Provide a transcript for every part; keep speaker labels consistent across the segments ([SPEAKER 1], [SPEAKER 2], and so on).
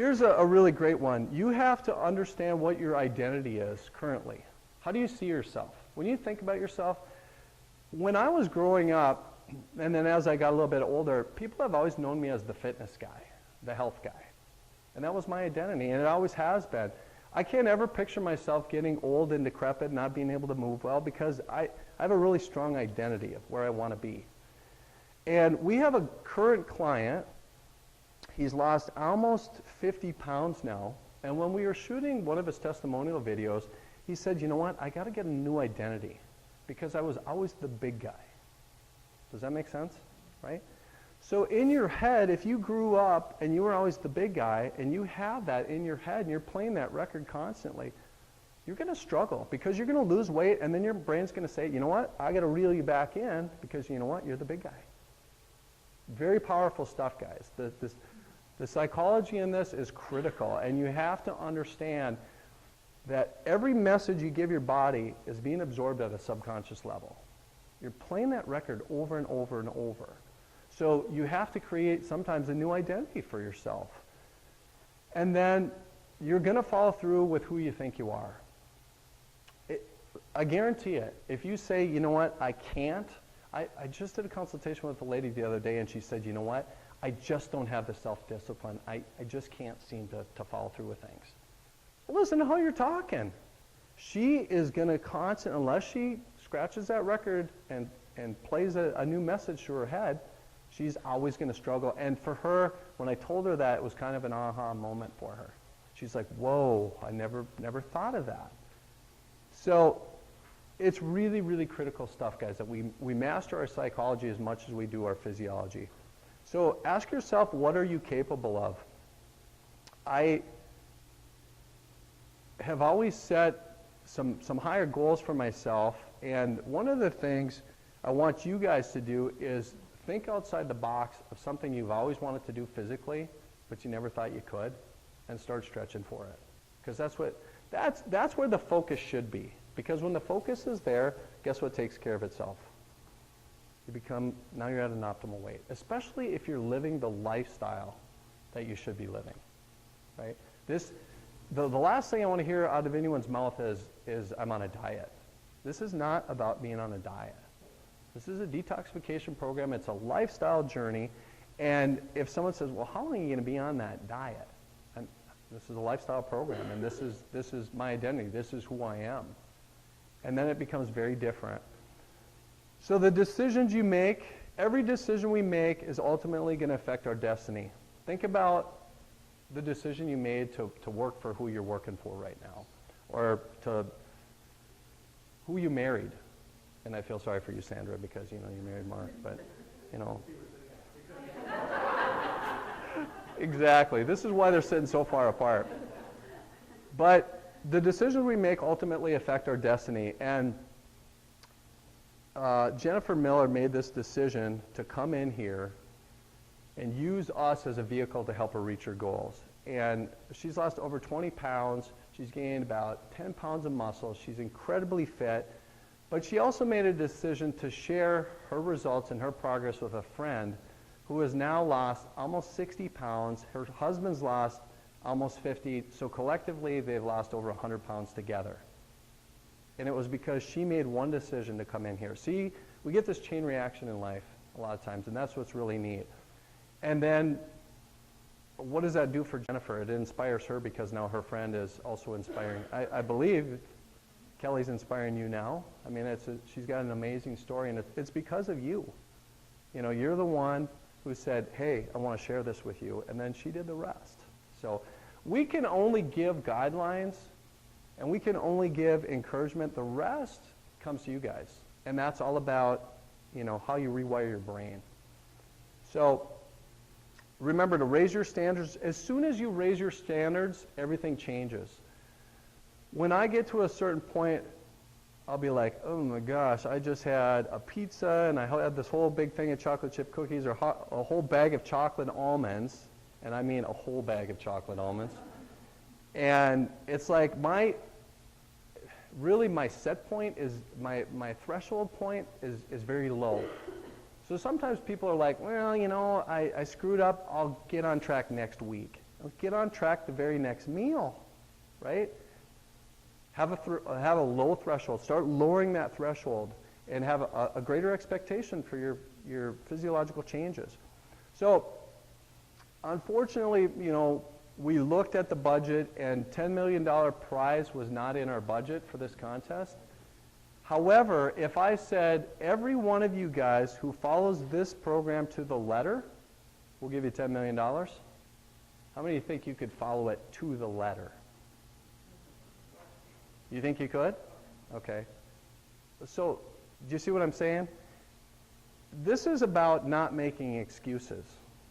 [SPEAKER 1] Here's a really great one. You have to understand what your identity is currently. How do you see yourself? When you think about yourself, when I was growing up, and then as I got a little bit older, people have always known me as the fitness guy, the health guy. And that was my identity, and it always has been. I can't ever picture myself getting old and decrepit, not being able to move well, because I have a really strong identity of where I want to be. And we have a current client. He's lost almost 50 pounds now. And when we were shooting one of his testimonial videos, he said, you know what, I got to get a new identity because I was always the big guy. Does that make sense? Right? So in your head, if you grew up and you were always the big guy and you have that in your head and you're playing that record constantly, you're going to struggle because you're going to lose weight and then your brain's going to say, you know what, I got to reel you back in because you know what, you're the big guy. Very powerful stuff, guys. The psychology in this is critical, and you have to understand that every message you give your body is being absorbed at a subconscious level. You're playing that record over and over and over. So you have to create sometimes a new identity for yourself. And then you're going to follow through with who you think you are. I guarantee it. If you say, you know what, I can't. I just did a consultation with a lady the other day, and she said, you know what, I just don't have the self-discipline. I just can't seem to follow through with things. Well, listen to how you're talking. She is going to constantly, unless she scratches that record and plays a new message to her head, she's always going to struggle. And for her, when I told her that, it was kind of an aha moment for her. She's like, whoa, I never thought of that. So it's really, really critical stuff, guys, that we master our psychology as much as we do our physiology. So ask yourself, what are you capable of? I have always set some higher goals for myself, and one of the things I want you guys to do is think outside the box of something you've always wanted to do physically, but you never thought you could, and start stretching for it. Because that's where the focus should be. Because when the focus is there, guess what takes care of itself? Now you're at an optimal weight, especially if you're living the lifestyle that you should be living, right? The last thing I want to hear out of anyone's mouth is I'm on a diet. This is not about being on a diet. This is a detoxification program. It's a lifestyle journey. And if someone says, well, how long are you going to be on that diet? And this is a lifestyle program, and this is my identity. This is who I am. And then it becomes very different. So the decisions you make, every decision we make is ultimately going to affect our destiny. Think about the decision you made to work for who you're working for right now, or to who you married. And I feel sorry for you, Sandra, because you married Mark, but Exactly. This is why they're sitting so far apart. But the decisions we make ultimately affect our destiny. And Jennifer Miller made this decision to come in here and use us as a vehicle to help her reach her goals. And she's lost over 20 pounds. She's gained about 10 pounds of muscle. She's incredibly fit. But she also made a decision to share her results and her progress with a friend who has now lost almost 60 pounds. Her husband's lost almost 50. So collectively, they've lost over 100 pounds together. And it was because she made one decision to come in here. See, we get this chain reaction in life a lot of times, and that's what's really neat. And then what does that do for Jennifer? It inspires her because now her friend is also inspiring. I believe Kelly's inspiring you now. I mean, she's got an amazing story, and it's because of you. You're the one who said, hey, I want to share this with you, and then she did the rest. So we can only give guidelines, and we can only give encouragement. The rest comes to you guys, and that's all about, how you rewire your brain. So remember to raise your standards. As soon as you raise your standards, everything changes. When I get to a certain point, I'll be like, oh my gosh, I just had a pizza and I had this whole big thing of chocolate chip cookies or a whole bag of chocolate almonds, and I mean a whole bag of chocolate almonds. And it's like my set point is, my threshold point is very low. So sometimes people are like, well, I screwed up, I'll get on track next week. Get on track the very next meal, right? Have a low threshold. Start lowering that threshold and have a greater expectation for your physiological changes. So, unfortunately, we looked at the budget and $10 million prize was not in our budget for this contest. However, if I said every one of you guys who follows this program to the letter, we'll give you $10 million, how many think you could follow it to the letter? You think you could? Okay. So, do you see what I'm saying? This is about not making excuses,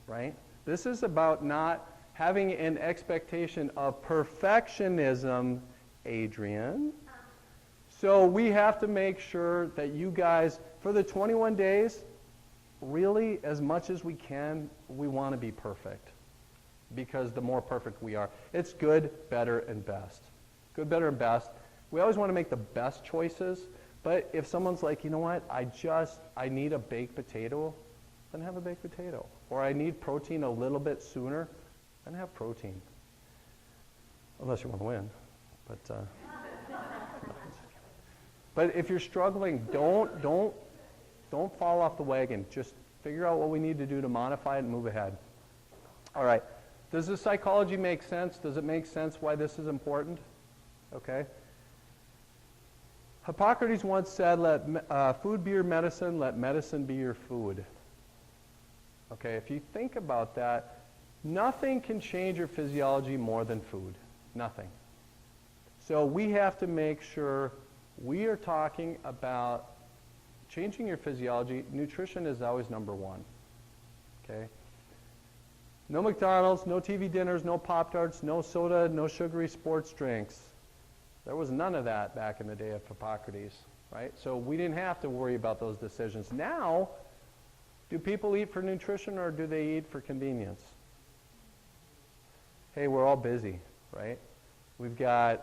[SPEAKER 1] right? This is about not having an expectation of perfectionism, Adrian. So we have to make sure that you guys, for the 21 days, really, as much as we can, we want to be perfect. Because the more perfect we are. It's good, better, and best. Good, better, and best. We always want to make the best choices. But if someone's like, you know what, I need a baked potato, then have a baked potato. Or I need protein a little bit sooner, then have protein. Unless you want to win. But if you're struggling, don't fall off the wagon. Just figure out what we need to do to modify it and move ahead. All right. Does the psychology make sense? Does it make sense why this is important? Okay. Hippocrates once said, let food be your medicine, let medicine be your food. Okay, if you think about that, nothing can change your physiology more than food. Nothing. So we have to make sure we are talking about changing your physiology. Nutrition is always number one. Okay? No McDonald's, no TV dinners, no Pop-Tarts, no soda, no sugary sports drinks. There was none of that back in the day of Hippocrates, right? So we didn't have to worry about those decisions. Now, do people eat for nutrition or do they eat for convenience? Hey, we're all busy, right? We've got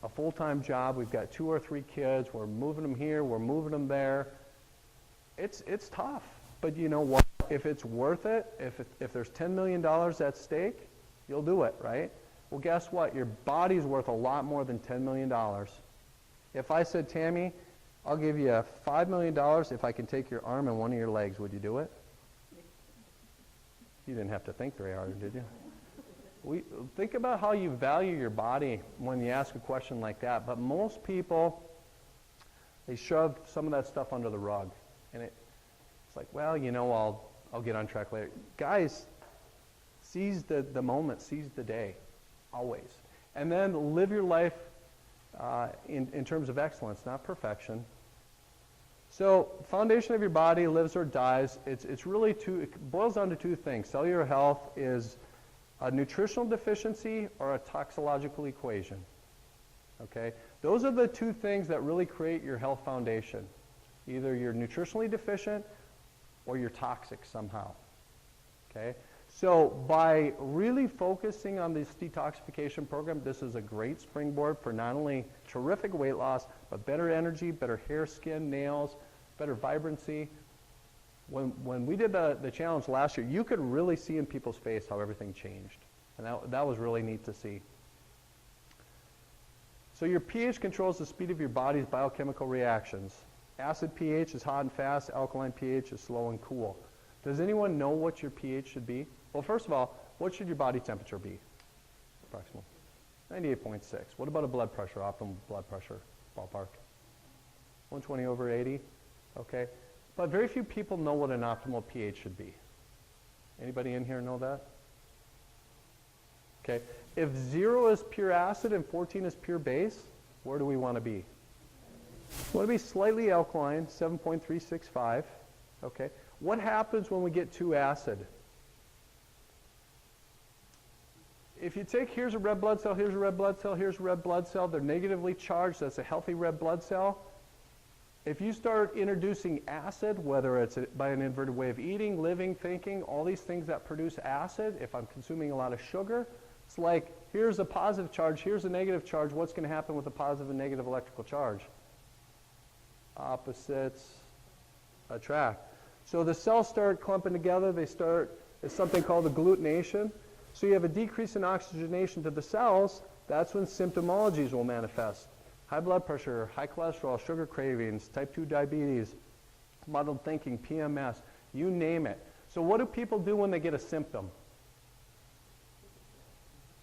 [SPEAKER 1] a full-time job. We've got 2 or 3 kids. We're moving them here. We're moving them there. It's tough. But you know what? If it's worth it, if there's $10 million at stake, you'll do it, right? Well, guess what? Your body's worth a lot more than $10 million. If I said, Tammy, I'll give you $5 million if I can take your arm and one of your legs, would you do it? You didn't have to think very hard, did you? Think about how you value your body when you ask a question like that. But most people, they shove some of that stuff under the rug. And it's like, well, I'll get on track later. Guys, seize the moment, seize the day. Always. And then live your life in terms of excellence, not perfection. So, foundation of your body lives or dies. It's really it boils down to 2 things. Cellular health is a nutritional deficiency or a toxicological equation. Okay? Those are the 2 things that really create your health foundation. Either you're nutritionally deficient or you're toxic somehow. Okay? So by really focusing on this detoxification program, this is a great springboard for not only terrific weight loss, but better energy, better hair, skin, nails, better vibrancy. When we did the challenge last year, you could really see in people's face how everything changed. And that was really neat to see. So your pH controls the speed of your body's biochemical reactions. Acid pH is hot and fast, alkaline pH is slow and cool. Does anyone know what your pH should be? Well, first of all, what should your body temperature be? Approximately 98.6. What about a blood pressure, optimal blood pressure, ballpark? 120/80, okay? But very few people know what an optimal pH should be. Anybody in here know that? Okay, if 0 is pure acid and 14 is pure base, where do we want to be? We want to be slightly alkaline, 7.365, okay? What happens when we get too acid? If you take, here's a red blood cell, here's a red blood cell, here's a red blood cell, they're negatively charged, that's a healthy red blood cell. If you start introducing acid, whether it's by an inverted way of eating, living, thinking, all these things that produce acid, if I'm consuming a lot of sugar, it's like, here's a positive charge, here's a negative charge, what's going to happen with a positive and negative electrical charge? Opposites attract. So the cells start clumping together, it's something called agglutination. So you have a decrease in oxygenation to the cells. That's when symptomologies will manifest. High blood pressure, high cholesterol, sugar cravings, type 2 diabetes, muddled thinking, PMS, you name it. So what do people do when they get a symptom?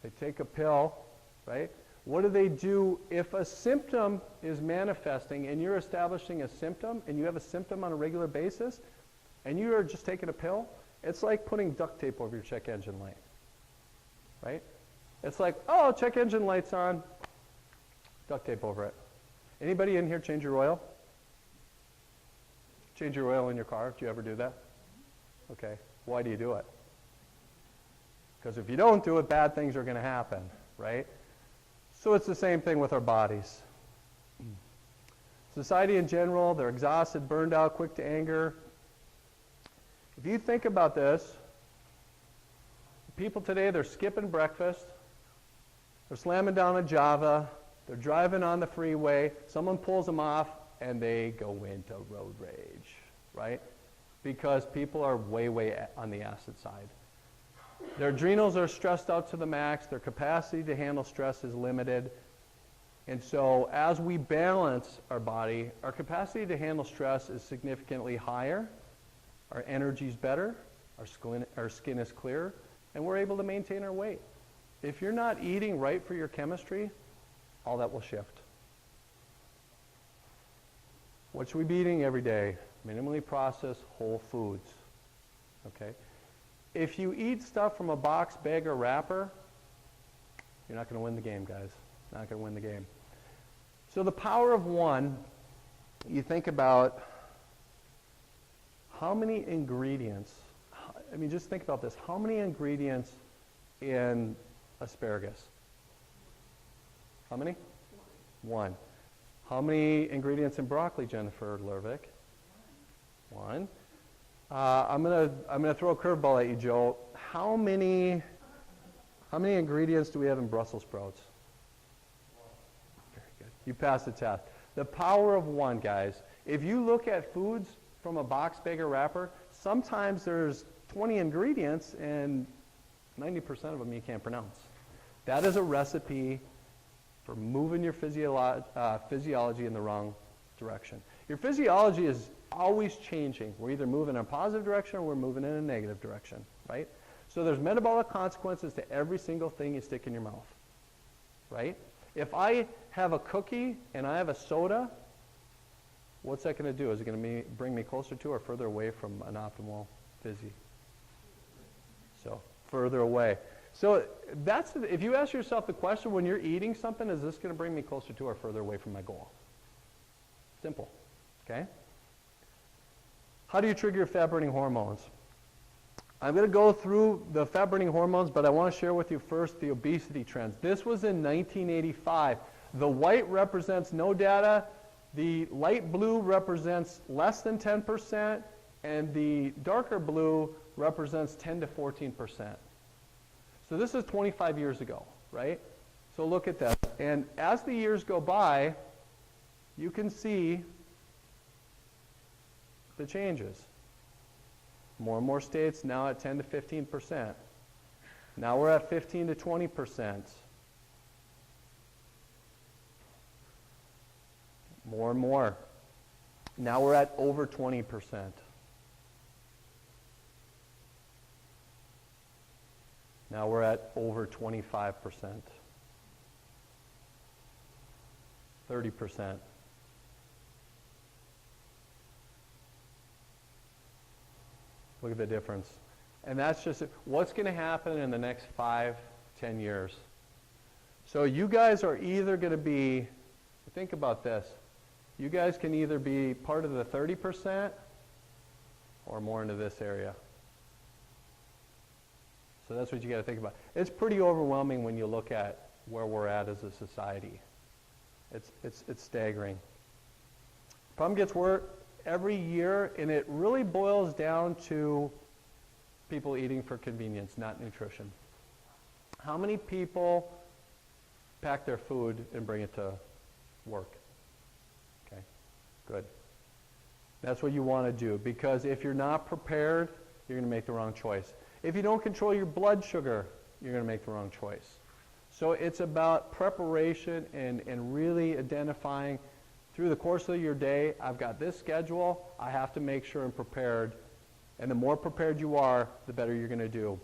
[SPEAKER 1] They take a pill, right? What do they do if a symptom is manifesting and you're establishing a symptom and you have a symptom on a regular basis and you are just taking a pill? It's like putting duct tape over your check engine light, right? It's like, oh, check engine light's on, duct tape over it. Anybody in here change your oil? Change your oil in your car? Do you ever do that? Okay. Why do you do it? Because if you don't do it, bad things are going to happen, right? So it's the same thing with our bodies. Society in general, they're exhausted, burned out, quick to anger. If you think about this, people today, they're skipping breakfast, they're slamming down a Java, they're driving on the freeway, someone pulls them off, and they go into road rage, right? Because people are way on the acid side. Their adrenals are stressed out to the max. Their capacity to handle stress is limited. And so as we balance our body, our capacity to handle stress is significantly higher. Our energy's better. Our skin is clearer. And we're able to maintain our weight. If you're not eating right for your chemistry, all that will shift. What should we be eating every day? Minimally processed whole foods. Okay? If you eat stuff from a box, bag, or wrapper, you're not going to win the game, guys. Not going to win the game. So the power of one, you think about how many ingredients, I mean, just think about this. How many ingredients in asparagus? How many? One. How many ingredients in broccoli, Jennifer Lervick? One. I'm gonna throw a curveball at you, Joe. How many ingredients do we have in Brussels sprouts? Very good. You passed the test. The power of one, guys. If you look at foods from a box, bag, or wrapper, sometimes there's 20 ingredients and 90% of them you can't pronounce. That is a recipe for moving your physiology in the wrong direction. Your physiology is always changing. We're either moving in a positive direction or we're moving in a negative direction, right? So there's metabolic consequences to every single thing you stick in your mouth, right? If I have a cookie and I have a soda, what's that going to do? Is it going to bring me closer to or further away from an optimal physi? So further away. So that's if you ask yourself the question when you're eating something, is this going to bring me closer to or further away from my goal? Simple, okay? How do you trigger fat-burning hormones? I'm going to go through the fat-burning hormones, but I want to share with you first the obesity trends. This was in 1985. The white represents no data. The light blue represents less than 10%, and the darker blue represents 10 to 14%. So this is 25 years ago, right? So look at that. And as the years go by, you can see the changes. More and more states now at 10 to 15%. Now we're at 15 to 20%. More and more. Now we're at over 20%. Now we're at over 25%. 30%. Look at the difference. And that's just what's going to happen in the next 5, 10 years. So you guys are either going to be, think about this, you guys can either be part of the 30% or more into this area. So that's what you got to think about. It's pretty overwhelming when you look at where we're at as a society. It's staggering. Problem gets worse every year, and it really boils down to people eating for convenience, not nutrition. How many people pack their food and bring it to work? Okay, good. That's what you want to do, because if you're not prepared, you're going to make the wrong choice. If you don't control your blood sugar, you're going to make the wrong choice. So it's about preparation and really identifying through the course of your day, I've got this schedule, I have to make sure I'm prepared. And the more prepared you are, the better you're going to do.